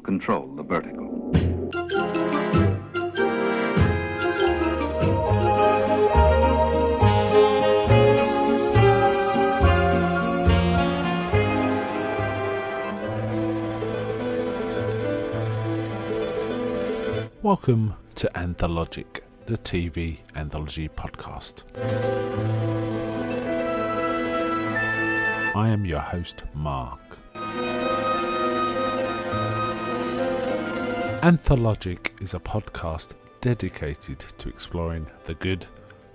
control the vertical. Welcome to Anthologic, the TV anthology podcast. I am your host, Mark. Anthologic is a podcast dedicated to exploring the good,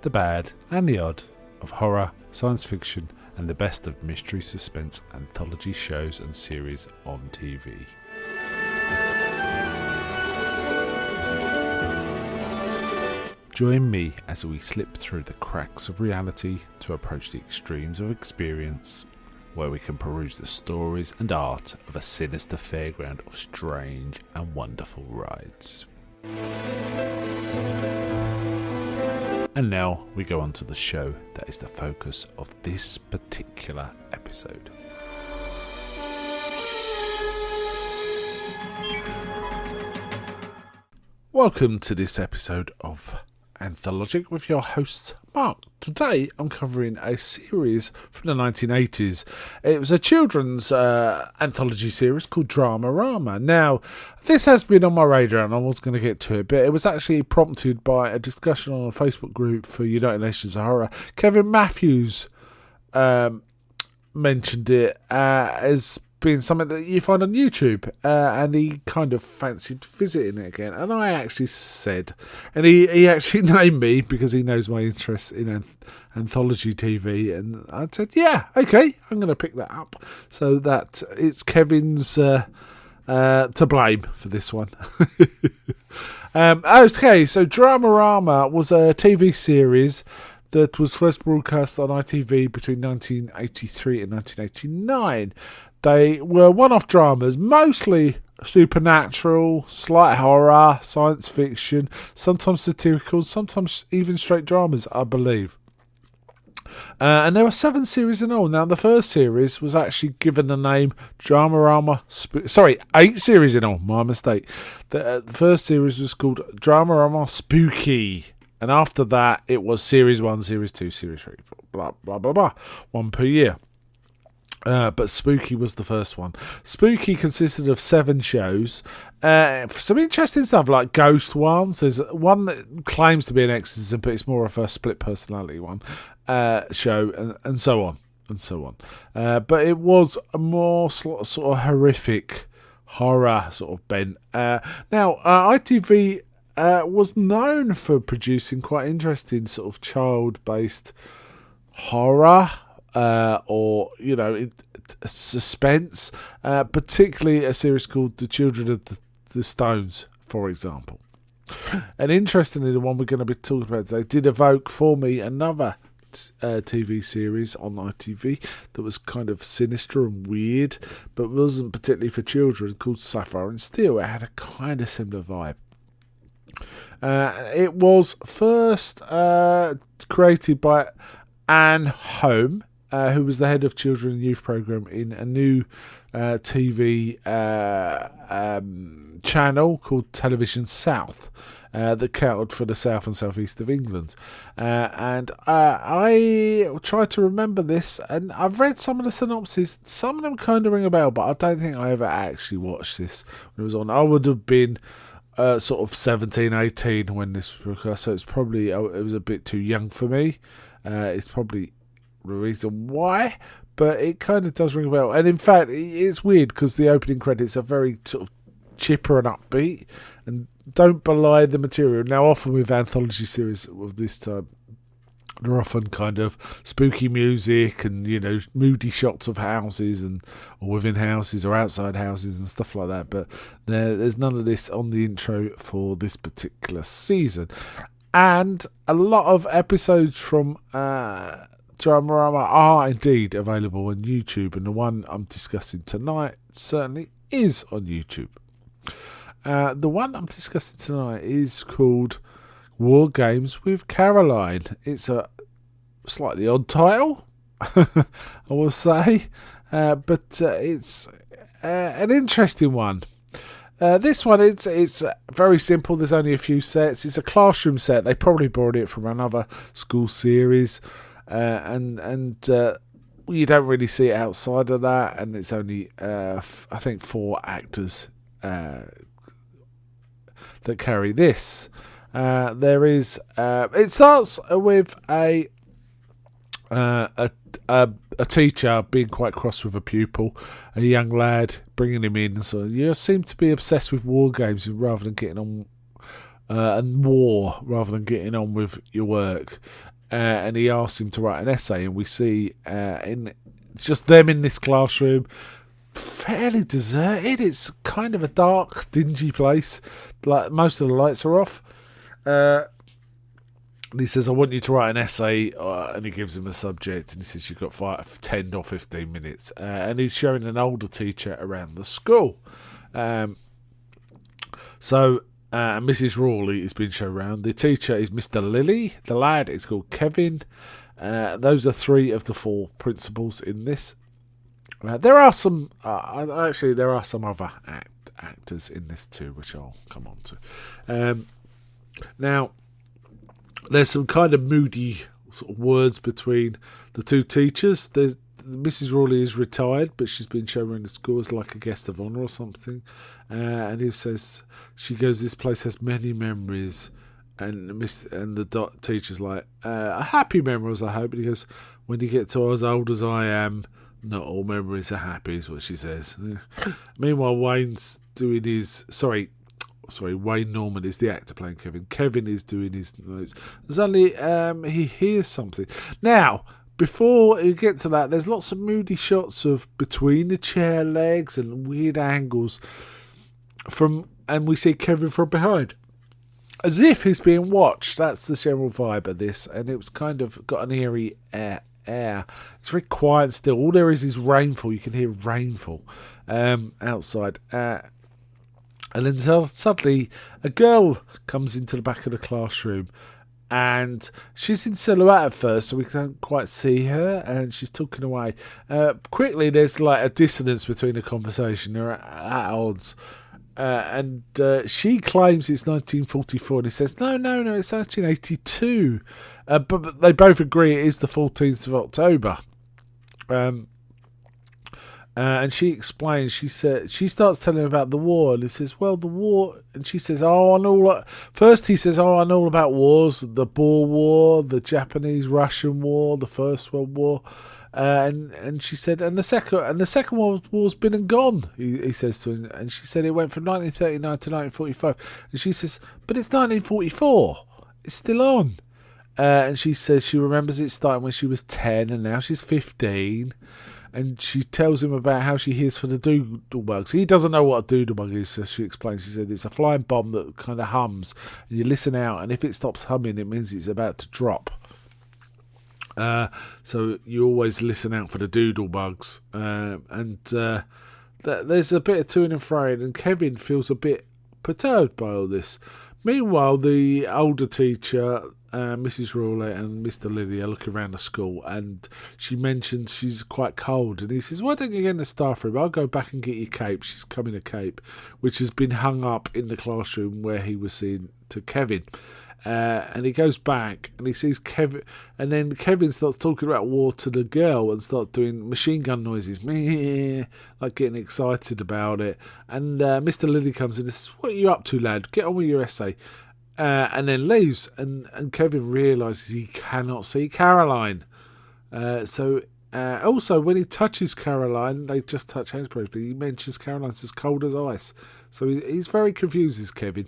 the bad, and the odd of horror, science fiction, and the best of mystery suspense anthology shows and series on TV. Join me as we slip through the cracks of reality to approach the extremes of experience, where we can peruse the stories and art of a sinister fairground of strange and wonderful rides. And now we go on to the show that is the focus of this particular episode. Welcome to this episode of Anthologic with your host Mark. Today I'm covering a series from the 1980s. It was a children's anthology series called Dramarama. Now, this has been on my radar and I was going to get to it, but it was actually prompted by a discussion on a Facebook group for United Nations of Horror. Kevin Matthews mentioned it as being something that you find on YouTube, and he kind of fancied visiting it again, and I actually said, and he actually named me because he knows my interest in anthology TV, and I said, yeah, okay, I'm going to pick that up, so that it's Kevin's to blame for this one. Okay, so Dramarama was a TV series that was first broadcast on ITV between 1983 and 1989. They were one-off dramas, mostly supernatural, slight horror, science fiction, sometimes satirical, sometimes even straight dramas, I believe. And there were 7 series in all. Now, the first series was actually given the name Dramarama... 8 series in all, my mistake. The first series was called Dramarama Spooky. And after that, it was Series 1, Series 2, Series 3, blah, blah, blah, blah. One per year. But Spooky was the first one. Spooky consisted of 7 shows. Some interesting stuff like ghost ones. There's one that claims to be an exorcism, but it's more of a split personality one show, and so on and so on. But it was a more sort of horrific horror sort of bent. Now, ITV was known for producing quite interesting sort of child-based horror. Or, suspense, particularly a series called The Children of the Stones, for example. And interestingly, the one we're going to be talking about today did evoke for me another TV series on ITV that was kind of sinister and weird, but wasn't particularly for children, called Sapphire and Steel. It had a kind of similar vibe. It was first created by Anne Home, who was the head of Children and Youth Programme in a new TV channel called Television South that catered for the south and southeast of England. And I tried to remember this, and I've read some of the synopses. Some of them kind of ring a bell, but I don't think I ever actually watched this when it was on. I would have been sort of 17, 18 when this was broadcast, so it's probably, it was a bit too young for me. It's probably the reason why, but it kind of does ring a bell. And in fact, it's weird because the opening credits are very sort of chipper and upbeat and don't belie the material. Now, often with anthology series of this type, they're often kind of spooky music and, moody shots of houses or within houses or outside houses and stuff like that. But there's none of this on the intro for this particular season. And a lot of episodes from Dramarama are indeed available on YouTube, and the one I'm discussing tonight certainly is on YouTube. The one I'm discussing tonight is called War Games with Caroline. It's a slightly odd title, I will say, but it's an interesting one. This one, it's very simple. There's only a few sets. It's a classroom set. They probably borrowed it from another school series, and you don't really see it outside of that. And it's only, I think, 4 actors that carry this. There is. It starts with a teacher being quite cross with a pupil, a young lad bringing him in. So you seem to be obsessed with war games rather than getting on, and war rather than getting on with your work. And he asks him to write an essay, and we see it's just them in this classroom, fairly deserted. It's kind of a dark, dingy place. Like most of the lights are off. And he says, I want you to write an essay, and he gives him a subject, and he says, you've got 10 or 15 minutes. And he's showing an older teacher around the school. So Mrs. Rawley has been shown around. The teacher is Mr. Lilly. The lad is called Kevin. Those are 3 of the 4 principals in this. There are some, there are some other actors in this too, which I'll come on to. Now, there's some kind of moody sort of words between the 2 teachers. There's Mrs. Rawley is retired, but she's been shown around the school as like a guest of honour or something. And he says, she goes, this place has many memories. And the teacher's like, happy memories, I hope. And he goes, when you get to as old as I am, not all memories are happy, is what she says. Meanwhile, Wayne's doing his... Wayne Norman is the actor playing Kevin. Kevin is doing his notes. Suddenly, he hears something. Now, before you get to that, there's lots of moody shots of between the chair legs and weird angles and we see Kevin from behind, as if he's being watched. That's the general vibe of this, and it's kind of got an eerie air. It's very quiet and still. All there is rainfall. You can hear rainfall outside. And then suddenly a girl comes into the back of the classroom, and she's in silhouette at first, so we can't quite see her, and she's talking away. Quickly, there's like a dissonance between the conversation. They're at odds. And she claims it's 1944, and he says, no, it's 1982. But they both agree it is the 14th of October. And she explains, she starts telling him about the war, and he says, well, the war, and she says, first he says, I know all about wars, the Boer War, the Japanese-Russian War, the First World War, and she said, and the second World War's been and gone, he says to her, and she said it went from 1939 to 1945, and she says, but it's 1944, it's still on. And she says she remembers it starting when she was 10, and now she's 15. And she tells him about how she hears for the doodlebugs. He doesn't know what a doodlebug is, so she explains. She said it's a flying bomb that kind of hums, and you listen out, and if it stops humming, it means it's about to drop. So you always listen out for the doodlebugs. There's a bit of to and fro, and Kevin feels a bit perturbed by all this. Meanwhile, the older teacher, Mrs. Rawley and Mr. Lilly, are looking around the school, and she mentions she's quite cold, and he says, why don't you get in the staff room? I'll go back and get your cape. She's come in a cape, which has been hung up in the classroom where he was seen to Kevin. And he goes back and he sees Kevin, and then Kevin starts talking about war to the girl and starts doing machine gun noises, like getting excited about it. And Mr. Lilly comes in and says, what are you up to, lad? Get on with your essay. And then leaves, and Kevin realises he cannot see Caroline. Also, when he touches Caroline, they just touch hands briefly, he mentions Caroline's as cold as ice. So he's very confused, is Kevin.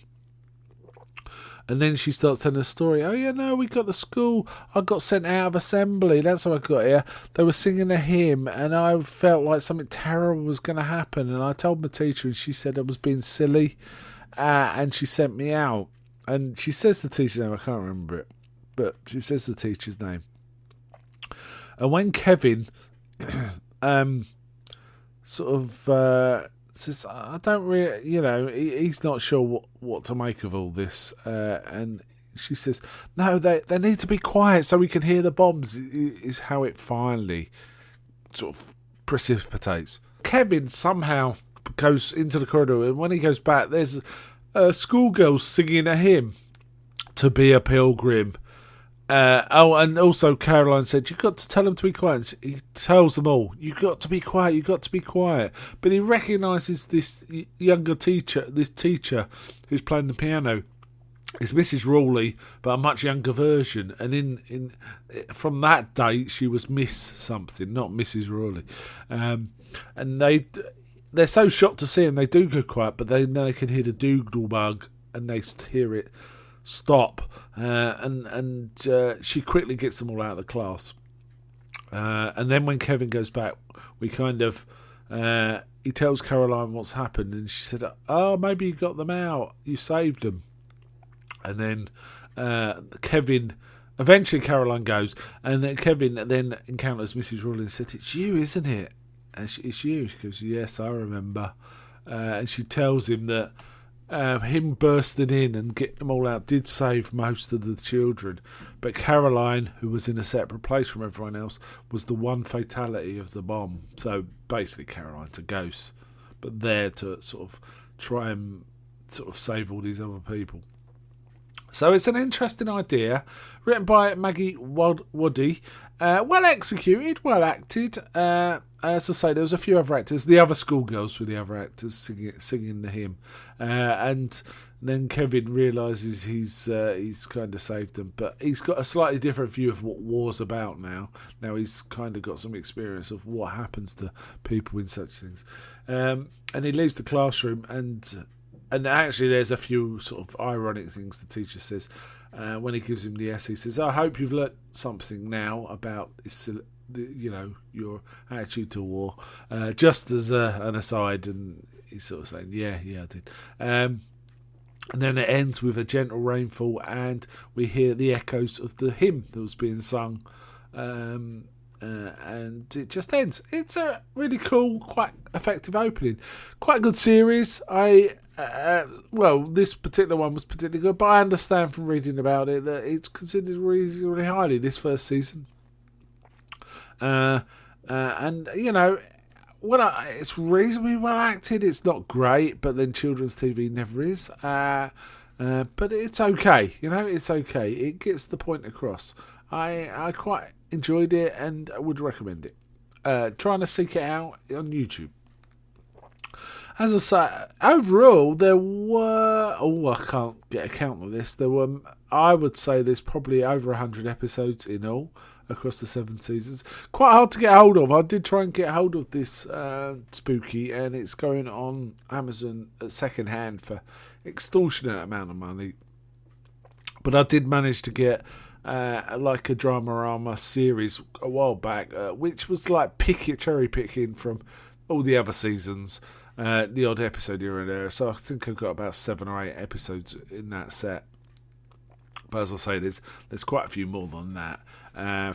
And then she starts telling a story. Oh, yeah, no, we got the school. I got sent out of assembly. That's how I got here. They were singing a hymn, and I felt like something terrible was going to happen. And I told my teacher, and she said I was being silly, and she sent me out. And she says the teacher's name. I can't remember it, but she says the teacher's name. And when Kevin says, I don't really, he's not sure what to make of all this. And she says, no, they need to be quiet so we can hear the bombs, is how it finally sort of precipitates. Kevin somehow goes into the corridor, and when he goes back, there's a schoolgirl singing a hymn, "To Be a Pilgrim." And also Caroline said, "You've got to tell them to be quiet." And he tells them all, "You've got to be quiet, you've got to be quiet." But he recognises this younger teacher, who's playing the piano. It's Mrs. Rawley, but a much younger version. And in from that date, she was Miss something, not Mrs. Rawley. And they're so shocked to see him, they do go quiet, but then they can hear the doodle bug, and they hear it stop. And she quickly gets them all out of the class. And then when Kevin goes back, we kind of... he tells Caroline what's happened, and she said, "Oh, maybe you got them out. You saved them." And then eventually Caroline goes, and then Kevin then encounters Mrs. Rawley and said, "It's you, isn't it?" And it's you. She goes, "Yes, I remember." And she tells him that him bursting in and getting them all out did save most of the children. But Caroline, who was in a separate place from everyone else, was the one fatality of the bomb. So basically Caroline's a ghost, but there to sort of try and sort of save all these other people. So it's an interesting idea, written by Maggie Waddy, well executed, well acted. As I say, there was a few other actors. The other schoolgirls were the other actors singing the hymn, and then Kevin realises he's kind of saved them, but he's got a slightly different view of what war's about now. Now he's kind of got some experience of what happens to people in such things, and he leaves the classroom And actually, there's a few sort of ironic things the teacher says when he gives him the essay. He says, "I hope you've learnt something now about your attitude to war." Just as an aside, and he's sort of saying, "Yeah, I did." And then it ends with a gentle rainfall, and we hear the echoes of the hymn that was being sung. And it just ends. It's a really cool, quite effective opening. Quite a good series. This particular one was particularly good, but I understand from reading about it that it's considered really, really highly this first season. And it's reasonably well acted. It's not great, but then children's TV never is. But it's okay. It's okay. It gets the point across. I quite enjoyed it and I would recommend it. Trying to seek it out on YouTube. As I say, overall, there were... I can't get a count of this. I would say there's probably over 100 episodes in all across the 7 seasons. Quite hard to get hold of. I did try and get hold of this Spooky, and it's going on Amazon at second hand for extortionate amount of money. But I did manage to get like a Dramarama series a while back, which was like cherry picking from all the other seasons. The odd episode here and there, so I think I've got about 7 or 8 episodes in that set. But as I say, there's quite a few more than that.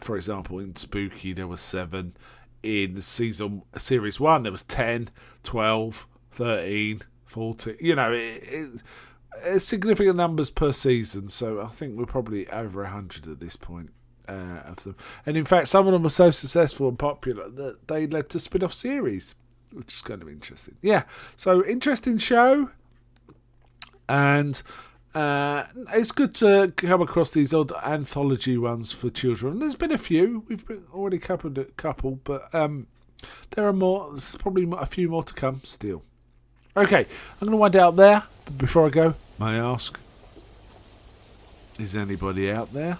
For example, in Spooky there was 7. In series 1 there was 10, 12, 13, 14. It's significant numbers per season. So I think we're probably over 100 at this point. Of them, and in fact, some of them were so successful and popular that they led to spin-off series, which is kind of interesting. Yeah, so interesting show, and it's good to come across these odd anthology ones for children. There's been a few. We've already covered a couple, but there are more. There's probably a few more to come still. Okay, I'm going to wind out there. But before I go, may I ask, is anybody out there?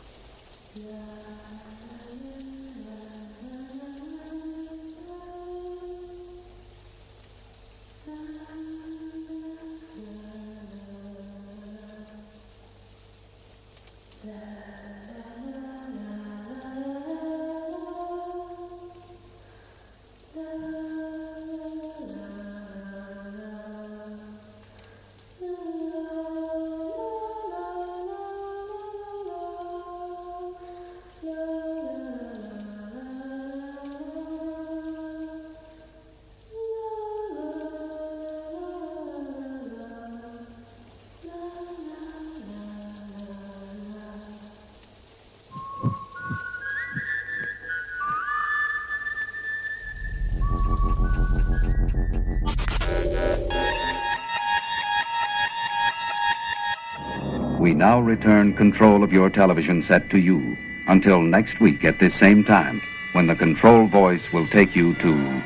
We now return control of your television set to you. Until next week at this same time, when the control voice will take you to